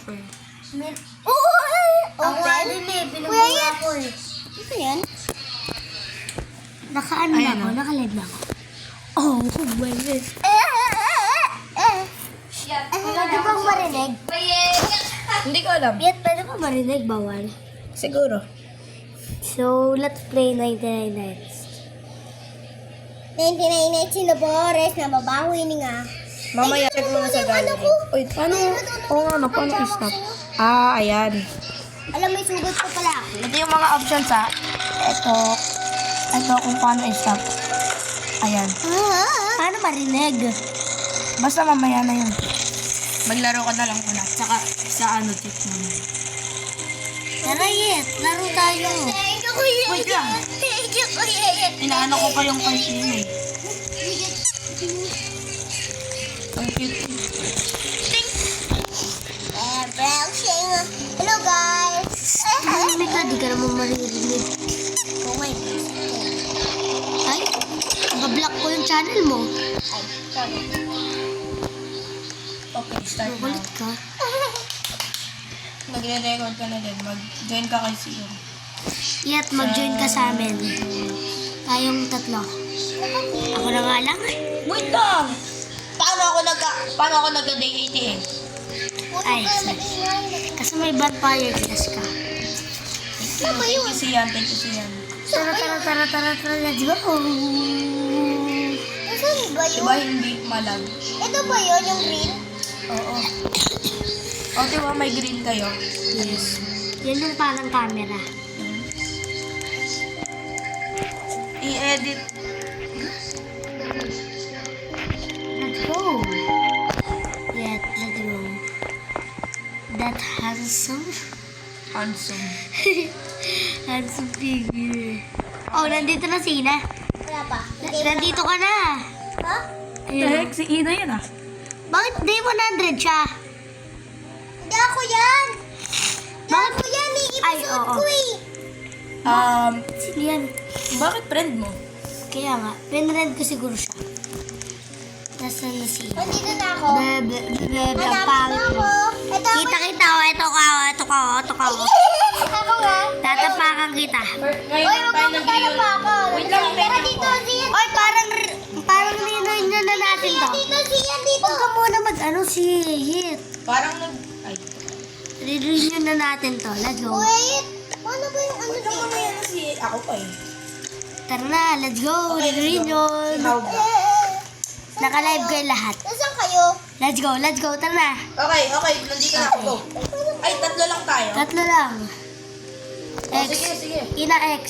offer. Ang pwede eh. Pinagawa ko eh. Ito yan? Naka-ano na Ayan, ako? oh. Naka-live na ako. Oh my God. Pwede bang marinig? Hindi ko alam. Yet, pwede bang marinig? Bawal. Siguro. So, let's play 99 Nights. 99 nights in the forest na babawi ni nga. Mamaya, check muna sa gallery. Uy, paano? Oo nga, no, paano i-stop? Ah, ayan. Alam mo, sugot ko pala ako. Ito yung mga options, ha. Ito kung paano i-stop. Ayan. Paano marinig? Basta mamaya na yun. Maglaro ka na lang muna. Tsaka sa ano, check muna. Tara, Yet. Laro tayo. Thank you, Kuya. Wait lang. Thank you, Kuya. Inaano ko pa yung first name eh. Ang cute. Hello, guys. Marinig ka, di ka naman maririnig. Oh my Ay, naka-block ko yung channel mo. Okay, start na. Makulit ka. Magre-record ka na din. Mag-join ka kay Sion. Yet, mag-join ka sa amin. Tayong tatlo. Ako na nga lang. Wait lang! Paano ako nagka-day 88? Ay, kasi may vampire class ka. Thank you, Sian. Thank you, Sian. Tara, let's go. Nasaan ba yun? Diba hindi malag? Ito ba yun, yung green? Oo. O, diba may green kayo? Yes. Yan yung parang camera. I-edit. Let's go. Yet, let's go. That handsome. Handsome. Handsome figure. Oh, nandito na si Ina. Wala pa. Nandito ka na. Ha? Ayun. Si Ina yan ah. Bakit day 100 siya? Hindi ako yan. Hindi Bakit? ako yan. Ay, I-episode oo. ko eh. Sino yan? Bakit friend mo? Kaya nga, pinrend ko siguro siya. Nasaan na si Ina? Nandito na ako. Bebe, Hanapin mo pangit. ako. Ito ako. Kita ko, ito ka. Ako nga. Tatapakan kita. Ngayon Uy, huwag mo tayo pa ako. Wait lang, Tara dito, Sian. Oy, parang nino na natin to. Dito, Sian, dito. Huwag ka muna si Hit. Parang Ay. Re-reunion na natin to. Let's go. Wait. Paano ba yung ano dito? Ako pa eh. Tara na, let's go. Okay, let's go. Re-reunion. How ba? Naka-live kayo lahat. Nasaan kayo? Let's go. Tara na. Okay. Nandito na ako. Go. Ay, tatlo lang tayo. Tatlo lang. Oh, X. sige. Ina X.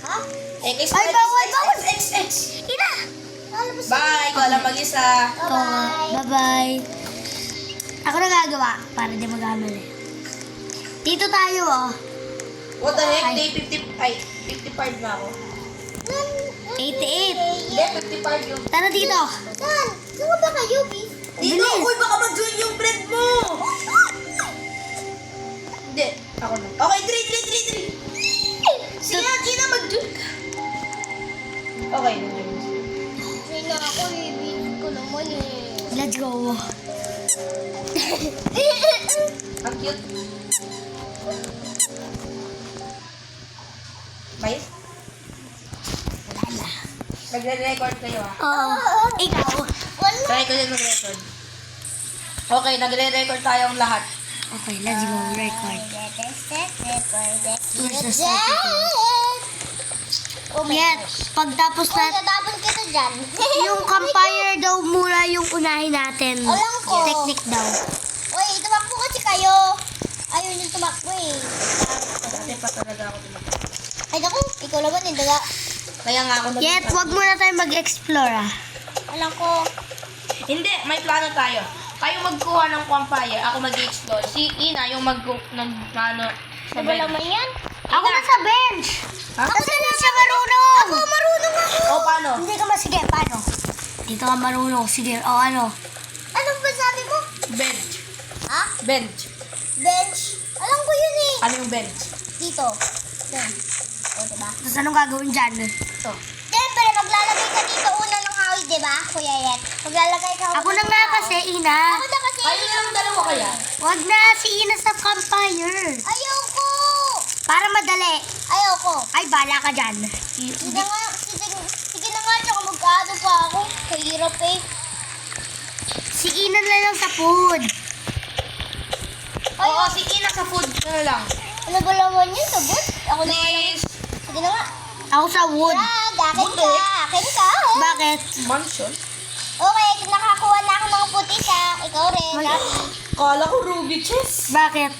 Ha? X, Ay, bawal. X. Ina. Bye. Ikaw lang mag-isa. Ito. Bye-bye. Ako na gagawa para di magamali. Dito tayo, oh. What the heck? Ay. Day 50. Ay, 55 na ako. 88. Hindi, 55 yung... Tara dito. Saan? Saan ba kayo, bis? Dito! Bilis. Uy, baka mag-join yung friend mo! Hindi, ako na. Okay, 3. Sige, Gina, mag-join ka. Okay, nag-join. Hindi na ako, bis ko naman eh. Let's go. Ang cute. Bye. Nagre-record kayo ah. Oo. Ikaw. Wala. Try ko din mag-record. Okay, nagre-record tayong lahat. Okay, let's go. Record. Where's the Yeah. Oh my Yet, gosh. pagtapos Uy, na, natapon kita dyan. yung campfire daw muna yung unahin natin. Alam ko. Technique daw. Uy, tumakbo kasi kayo. Ayaw yung tumakbo eh. Dati pa talaga ako tumakbo. Ay, naku, ikaw naman yung daga. Kaya nga ako Yet, wag muna tayo mag-explore ah. Alam ko. Hindi, may plano tayo. Kayo magkuha ng campfire, ako mag-explore. Si Ina yung ano, sa Diba bed. naman yan? Ako na sa bench. Ha? Kasi hindi siya marunong. Ako, marunong ako. O, paano? Hindi ka masige. Paano? Dito ka marunong. Sige. O ano? Anong ba sabi mo? Bench. Ha? Bench. Bench. Alam ko yun eh. Ano yung bench? Dito. Then. O, diba? Tapos anong gagawin dyan? Ito. Siyempre, maglalagay ka dito una ng hawig, diba? Kuya Yet. Maglalagay ka Ako na nga kasi, Ina. Ako na kasi. Kayo lang dalawa kaya? Wag na, si Ina sa campfire. Ayoko! Para madali. Ayoko. Ay, bala ka dyan. Sige na nga, tsaka mag-ano pa ako. Kahirap eh. Si Ina na lang sa food. Oo, si Ina sa food na lang. Ano ba naman yun? Sagot? Ako na nga lang. Please. Sige na nga. Ako sa wood. Akin ka. Akin ka. Bakit? Mansion? Okay, nakakuha na ako ng puti ka. Ikaw rin. Kala ko Ruby chess. Bakit?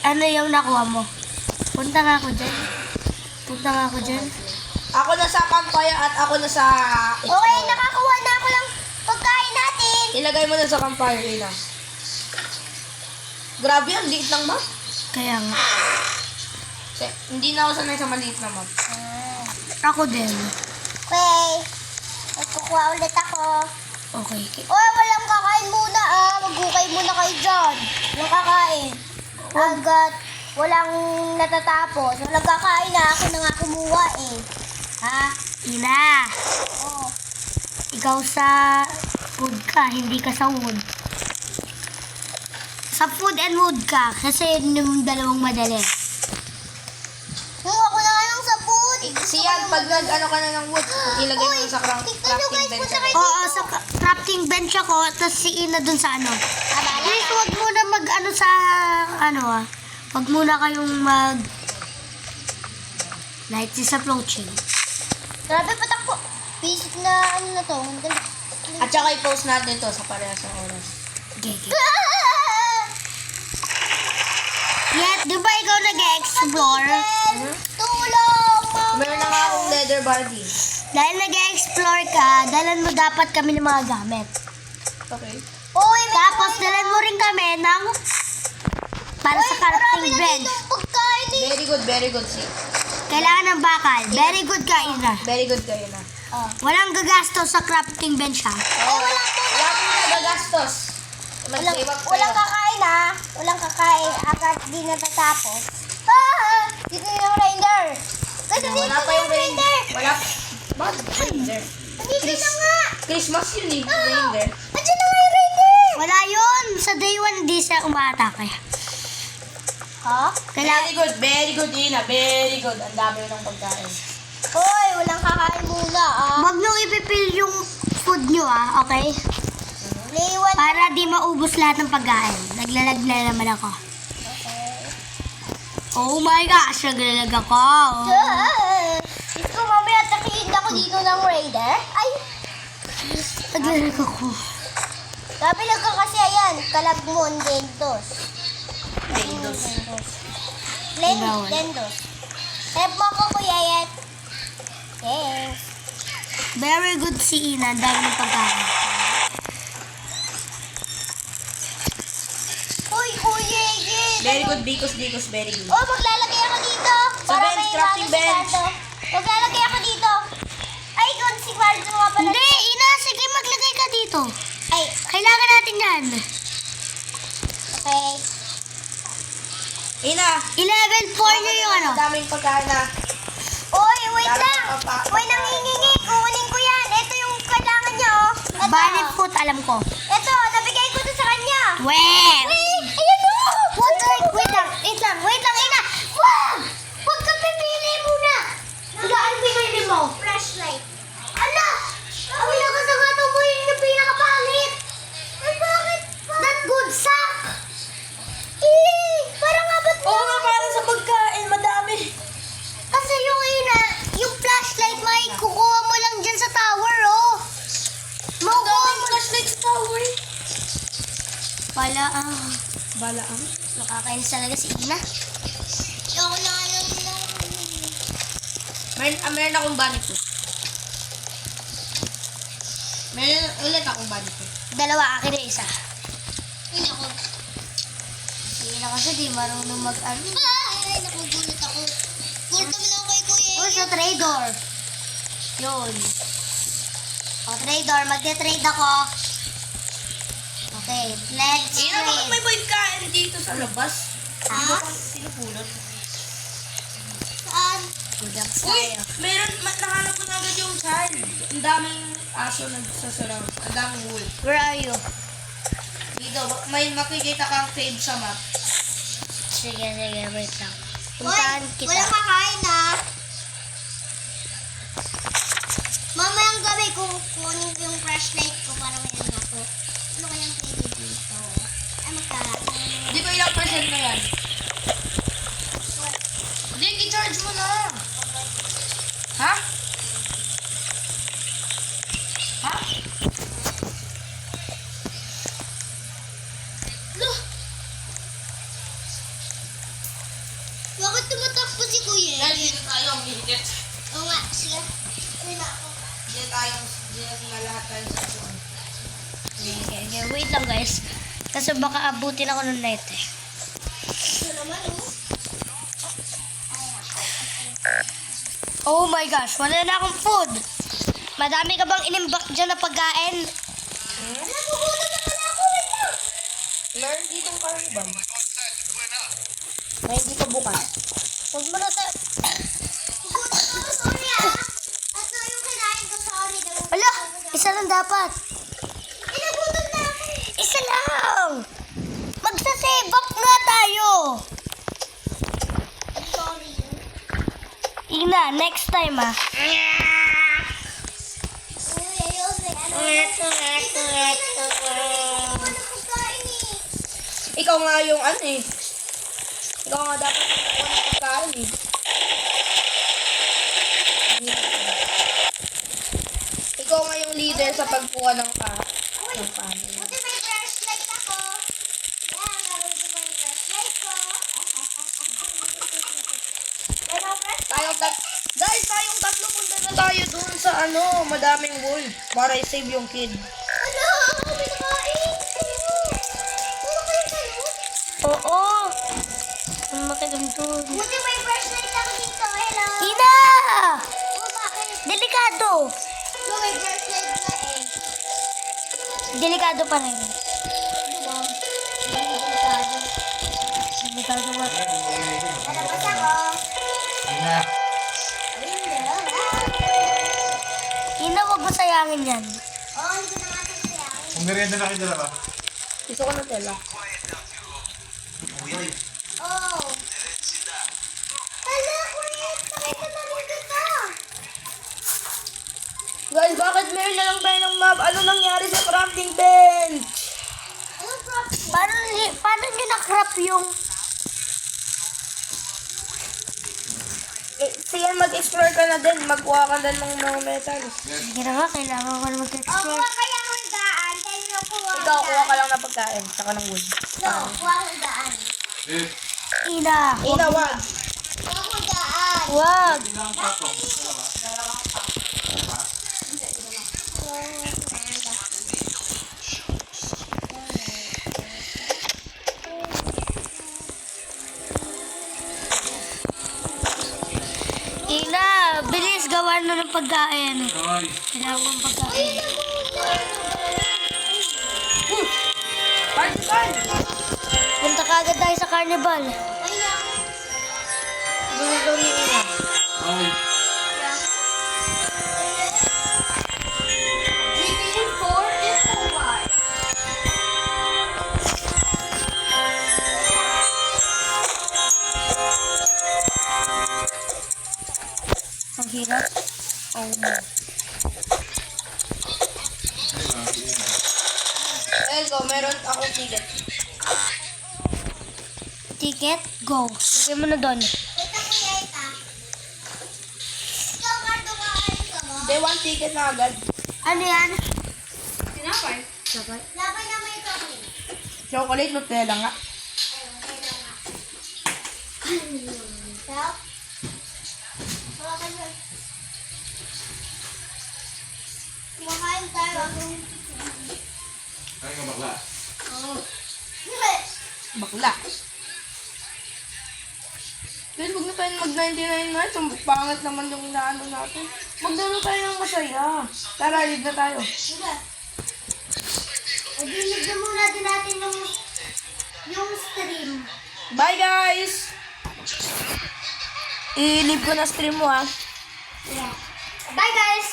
Ano yung nakuha mo? Punta nga ako dyan. Punta nga ako dyan. Ako na sa campfire at ako na sa... Okay, nakakuha na ako ng pagkain natin. Ilagay mo na sa campfire, Ina. Grabe, ang liit lang map. Kaya nga. Hindi na ako sanay sa maliit na map. Ako din. Okay. Magkukuha ulit ako. Okay. Oy, walang kakain muna Maghukay muna kayo dyan. Walang kakain. Agad. Walang natatapos. Walang kakain na. Ako na nga kumuha eh. Ha? Ina, Oo. ikaw sa food ka, hindi ka sa wood. Sa food and wood ka, kasi yun yung dalawang madali. Ako na nga lang sa food. Siyan, pag nag-ano ka na ng wood, ilagay mo na sa crafting bench. Oo, sa crafting bench ako, tapos si Ina dun sa ano. Please, wag muna mag-ano sa, wag muna kayong mag... Light is approaching. Grabe, patakbo. Basic na ano na to. Ang dali. At saka i-post natin to sa parehas ng oras. Gege. Yet, di ba ikaw nag-explore? Tulong, mama. Meron na nga akong leather body. Dahil nag-explore ka, dalan mo dapat kami ng mga gamit. Okay. Uy, may Tapos dalan mo rin kami ng para sa crafting bench. pagkain eh. Very good, very good, si. Kailangan ng bakal. Very good ka, Ina. Very good kayo na. Walang gagastos sa crafting bench, ha? Wala po nagagastos. Mag-save up kayo. Walang kakain Walang kakain. Agad di natatapos. Dito yung reindeer. Kasi dito Wala pa yung reindeer. Wala. Bakit reindeer? Dito na nga. Christmas yun eh, reindeer. Andiyan na nga yung reindeer. Wala yun. Sa day 1, di siya umaatake. Ha? Kailangan... Very good, Ina. Very good. Ang dami ng pagkain. Hoy, walang kakain muna Huwag nyo ipipil yung food nyo, okay? Liwan. Para di maubos lahat ng pagkain. Naglalag na naman ako. Oh my gosh, naglalag ako. Ito, mamaya takihin ako dito ng raider. Ay! Naglalag ako. Kabilag ka kasi ayan. Kalagmon, Dendos. Dendos. Bawal. Dendos. Tep mo ko, Kuya Yet. Thanks. Very good si Ina dahil ng pagkain. Uy, Kuya Yet. Very good, Bikos, very good. Oh, maglalagay ako dito. Sa bench, may crafting ano si bench. Cardo. Maglalagay ako dito. Ay, kung si Cardo nga pala. Hindi, Ina, sige maglagay ka dito. Ay, Kailangan natin yan. okay. Ina. 11-4 nyo yung ano. Ang daming pagkain na. Uy, wait Dami lang. ng pagkain. Uy, nangingingi. Kukunin ko yan. Ito yung kailangan nyo. Ito. Bannet food, alam ko. Ito, nabigay ko to sa kanya. Weh! Ayan o. Wait lang, Ina. Wag! Huwag ka pipili muna. Ano pinili mo? Flashlight. Ala! Ang nakasagato mo yung pinakapangit. Ay, bakit? Not good sack. Parang abot Oo nga, para sa pagkain, madami. Kasi yung Ina, yung flashlight may kukuha mo lang dyan sa tower, oh. Makukuha mo. Flashlight sa tower. Bala ang. Nakakainis talaga si Ina. Ayoko na alam na. Meron akong bunny food. Meron ulit akong bunny food. Dalawa, akin na isa. Ay, naku. Si Ina kasi di marunong mag-ano. Ay, nakugulat ako. Gulat naman ako kay Kuya. Oh, sa trader. Yun. O, trader, magte-trade ako. Okay, let's Ina, bakit trade. may pagkain dito sa labas? Hindi mo pang sinupulot. Saan? Good luck Uy, sa'yo. nahanap ko na agad yung child. Ang daming aso nagsasaraw. Ang daming wool. Where are you? Dito dito. May makikita kang cave sa map. Sige, wait lang. Hoy, Puntahan kita. walang kakain na. Mamayang gabi kukunin ko yung flashlight ko para may ano ako. Ano kayang pwede dito? Ay, Hindi ko ilang percent na yan. Hindi, i-charge mo na. Ha? Ha? Loh! Bakit tumatakbo si Kuya? Dahil dito tayo ang hihigit. Oo nga, sige. Uy na ako. Dito na lahat tayo sa suwan. Okay, wait lang guys. Kasi baka abutin ako ng night eh. Ito naman, oh. Oh my gosh, wala na akong food. Madami ka bang inimbak dyan na pagkain? Nagugulat na pala ako. Wait lang. Meron ditong carnival. Na hindi pa bukas. Huwag mo na sa... Nagugulat ako, sorry ah. Ito yung kinain ko, sorry. Ala, isa lang dapat. Nagugulat na ako. Isa lang. Magsa-save up nga tayo. Sorry. Ina, next time ah. Uy, ayos eh. Ano? Ano pagkain eh? Ikaw nga yung ano eh. Ikaw nga dapat yung pagkain eh. Ikaw nga yung leader sa pagkuha ng kanin. Buti may flashlight ako. Yan, narinig ko yung flashlight ko. Pero flashlight. Tayong tatlo punta na tayo dun sa ano, madaming wool. Para i-save yung kid. Ano? Ako pinakain. Puro kayo kayo. Oo. Ang makagandun. Buti may flashlight ako dito. Hello. Ina! Oh, bakit? Delikado. So, may flashlight na eh. Delikado pa rin. Diba? Delikado. Delikado ba? Nalabas ako. Ina, wag mo sayangin yan. Oo, hindi ko na nga sasayangin. Kung merienda na kayo dalawa. Gusto ko na tela. Oh. Hala, kuya. Pakita na rin kita. Guys, bakit meron na lang tayo ng map? Ano nangyari sa crafting bench? Anong problem? Paano nyo na-crap yung... Sige, mag-explore ka na din. Magkuha ka din ng mga metals. Sige na nga, kailangan ko na Oh, mag-explore. kuha kaya ng daan. Kaya nyo kuha Ikaw, kuha ka lang ng pagkain. Saka ng wood. No, kuha ng daan. Ina, Ina, wag. Kuha ng daan. wag. Ina, bilis gawa na ng pagkain. Kailangan ko ng pagkain. Carnival! Punta ka agad tayo sa carnival. Ay, ako. Gusto daw ni Ina. GTA 4 is over. Ang hirap. Oh, no. Let's go, meron akong ticket. Ticket, go. Lagay mo na doon. Wait ako, Yaita. Ikaw, Cardo, kakain ka mo? Day one ticket na agad. Ano yan? Tinapay. Labay na may topping. Chocolate Nutella nga. Ayun, kaya nga. Help? Hawakan mo. Kumakain tayo. Kaya nga bakla. Oo. Bakla. Guys, huwag na tayo mag-99 nights. Ang pangit naman yung inaano natin. Maglaro tayo ng masaya. Tara, live na tayo. Sige. Adinig na muna din natin yung stream. Bye, guys! I-live ko na stream mo, ha? Yeah. Bye, guys!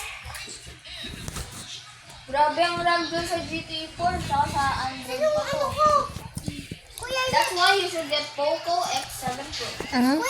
Grabe ang lag dun sa GTA 4. Saka sa Android pa to. That's why you should get Poco X7 Pro.